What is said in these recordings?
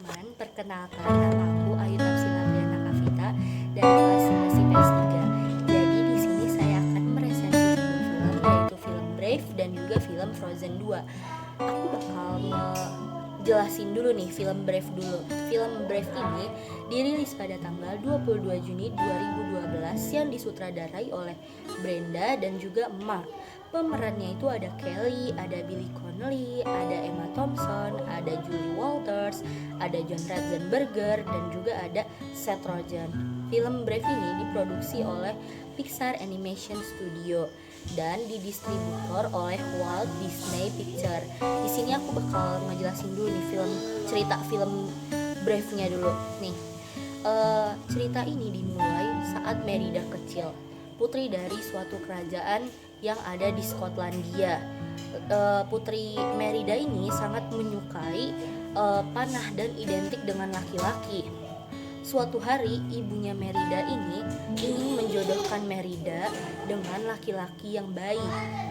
teman-teman, perkenalkan nama aku Ayu Tafsila Briana Kavita dari kelas 11 IPS 3. Jadi di sini saya akan meresensi sebuah film, yaitu film Brave dan juga film Frozen 2. Aku bakal jelasin dulu nih film Brave dulu. Film Brave ini dirilis pada tanggal 22 Juni 2012 yang disutradarai oleh Brenda dan juga Mark. Pemerannya itu ada Kelly, ada Billy Connolly, ada Emma Thompson, ada Julie Walters, ada John Ratzenberger, dan juga ada Seth Rogen. Film Brave ini diproduksi oleh Pixar Animation Studio dan didistributor oleh Walt Disney Picture. Di sini aku bakal ngejelasin dulu nih cerita film Brave-nya dulu. Nih, cerita ini dimulai saat Merida kecil, putri dari suatu kerajaan yang ada di Skotlandia. Putri Merida ini sangat menyukai panah dan identik dengan laki-laki. Suatu hari ibunya Merida ini ingin menjodohkan Merida dengan laki-laki yang baik,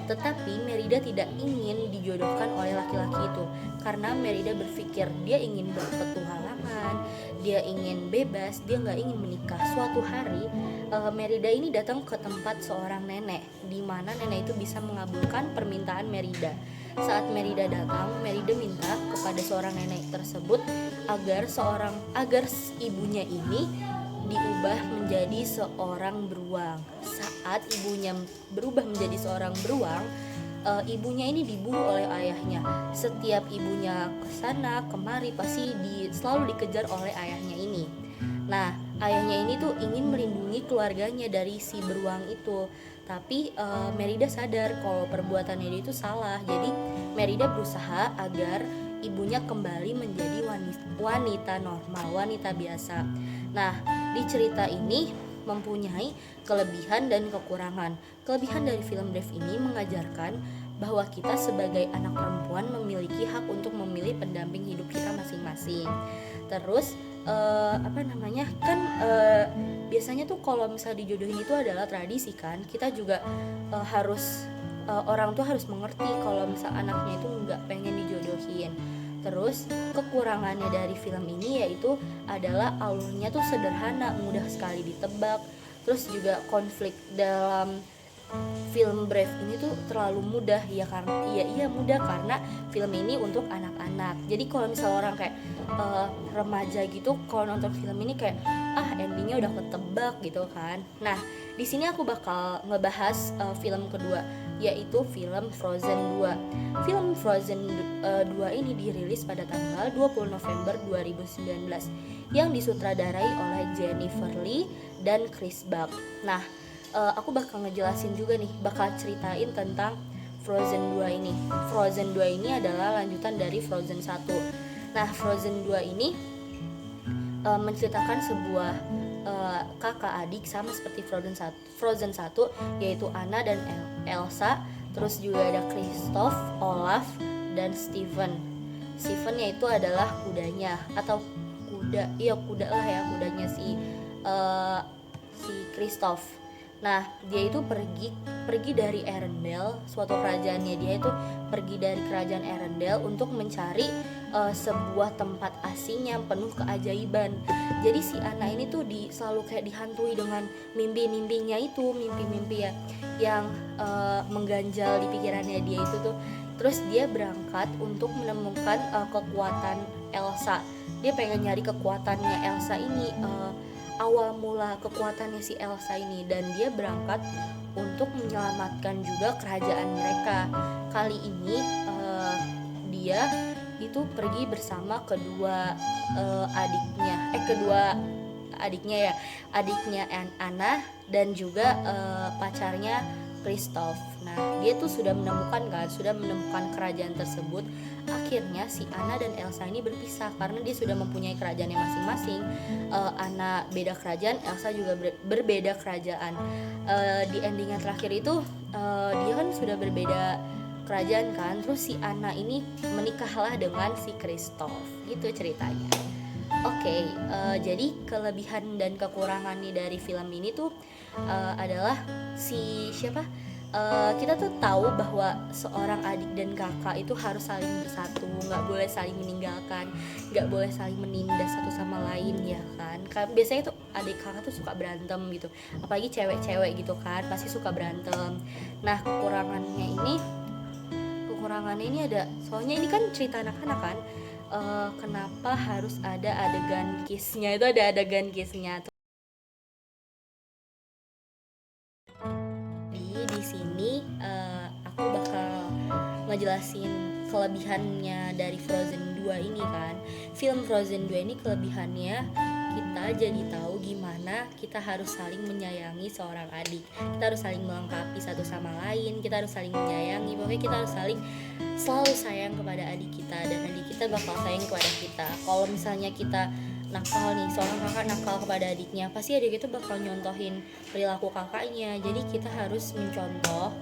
tetapi Merida tidak ingin dijodohkan oleh laki-laki itu karena Merida berpikir dia ingin berpetualangan, dia ingin bebas, dia nggak ingin menikah. Suatu hari Merida ini datang ke tempat seorang nenek, di mana nenek itu bisa mengabulkan permintaan Merida. Saat Merida datang, Merida minta kepada seorang nenek tersebut agar ibunya ini diubah menjadi seorang beruang. Saat ibunya berubah menjadi seorang beruang, ibunya ini diburu oleh ayahnya. Setiap ibunya kesana kemari pasti selalu dikejar oleh ayahnya ini. Nah, ayahnya ini tuh ingin melindungi keluarganya dari si beruang itu. Tapi Merida sadar kalau perbuatannya dia itu salah. Jadi Merida berusaha agar ibunya kembali menjadi wanita normal, wanita biasa. Nah, di cerita ini mempunyai kelebihan dan kekurangan. Kelebihan dari film Brave ini mengajarkan bahwa kita sebagai anak perempuan memiliki hak untuk memilih pendamping hidup kita masing-masing. Terus biasanya tuh kalau misalnya dijodohin itu adalah tradisi kan. Kita juga orang tua harus mengerti kalau misal anaknya itu nggak pengen dijodohin. Terus kekurangannya dari film ini yaitu adalah alurnya tuh sederhana, mudah sekali ditebak. Terus juga konflik dalam film Brave ini tuh terlalu mudah ya, karena mudah karena film ini untuk anak-anak. Jadi kalau misalnya orang kayak remaja gitu kalau nonton film ini kayak endingnya udah ketebak gitu kan. Nah, di sini aku bakal ngebahas film kedua, yaitu film Frozen 2. Film Frozen 2 ini dirilis pada tanggal 20 November 2019 yang disutradarai oleh Jennifer Lee dan Chris Buck. Nah, aku bakal ngejelasin juga nih, bakal ceritain tentang Frozen 2 ini. Frozen 2 ini adalah lanjutan dari Frozen 1. Nah, Frozen 2 ini menceritakan sebuah kakak adik sama seperti Frozen 1, yaitu Anna dan Elsa. Terus juga ada Kristoff, Olaf, dan Steven. Steven yaitu adalah kudanya atau kuda lah ya, kudanya si Kristoff. Nah, dia itu pergi dari Arendelle, suatu kerajaannya. Dia itu pergi dari kerajaan Arendelle untuk mencari sebuah tempat asing yang penuh keajaiban. Jadi si Anna ini tuh selalu kayak dihantui dengan mimpi-mimpinya itu, mimpi-mimpi ya yang mengganjal di pikirannya dia itu tuh. Terus dia berangkat untuk menemukan kekuatan Elsa. Dia pengen nyari kekuatannya Elsa ini, awal mula kekuatannya si Elsa ini, dan dia berangkat untuk menyelamatkan juga kerajaan mereka. Kali ini dia itu pergi bersama kedua adiknya Anna dan juga pacarnya Kristoff. Nah, dia tuh sudah menemukan kerajaan tersebut. Akhirnya si Anna dan Elsa ini berpisah karena dia sudah mempunyai kerajaannya masing-masing. Anna beda kerajaan, Elsa juga berbeda kerajaan. Di ending yang terakhir itu dia kan sudah berbeda kerajaan kan. Terus si Anna ini menikahlah dengan si Kristoff. Gitu ceritanya. Oke, jadi kelebihan dan kekurangan nih dari film ini tuh adalah kita tuh tahu bahwa seorang adik dan kakak itu harus saling bersatu, nggak boleh saling meninggalkan, nggak boleh saling menindas satu sama lain, ya kan. Biasanya tuh adik kakak tuh suka berantem gitu, apalagi cewek-cewek gitu kan, pasti suka berantem. Nah, kekurangannya ini ada, soalnya ini kan cerita anak-anak kan, kenapa harus ada adegan kissnya, itu ada adegan kissnya. Di sini aku bakal ngejelasin kelebihannya dari Frozen 2 ini kan. Film Frozen 2 ini kelebihannya kita jadi tahu gimana kita harus saling menyayangi seorang adik. Kita harus saling melengkapi satu sama lain, kita harus saling menyayangi. Pokoknya kita harus selalu sayang kepada adik kita, dan adik kita bakal sayang kepada kita. Kalau misalnya kita nakal nih, seorang kakak nakal kepada adiknya, pasti adik itu bakal nyontohin perilaku kakaknya. Jadi kita harus mencontoh,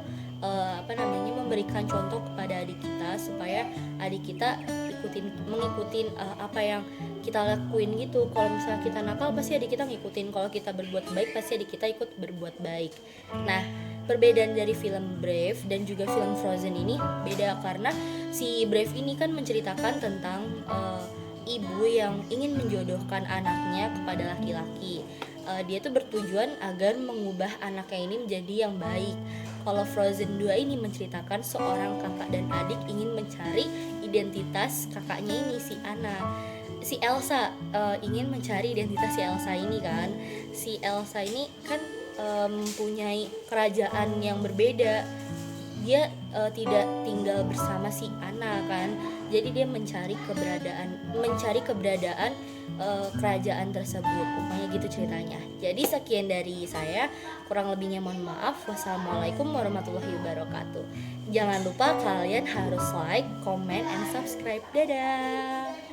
memberikan contoh kepada adik kita supaya adik kita mengikutin apa yang kita lakuin gitu. Kalau misalnya kita nakal, pasti adik kita ngikutin. Kalau kita berbuat baik, pasti adik kita ikut berbuat baik. Nah, perbedaan dari film Brave dan juga film Frozen ini beda karena si Brave ini kan menceritakan tentang ibu yang ingin menjodohkan anaknya kepada laki-laki. Dia tuh bertujuan agar mengubah anaknya ini menjadi yang baik. Kalau Frozen 2 ini menceritakan seorang kakak dan adik ingin mencari identitas kakaknya ini, si Anna. Si Elsa ingin mencari identitas si Elsa ini kan. Si Elsa ini kan mempunyai kerajaan yang berbeda. Dia tidak tinggal bersama si Anna kan. Jadi dia mencari keberadaan kerajaan tersebut. Pokoknya gitu ceritanya. Jadi sekian dari saya, kurang lebihnya mohon maaf. Wassalamualaikum warahmatullahi wabarakatuh. Jangan lupa kalian harus like, comment, and subscribe. Dadah.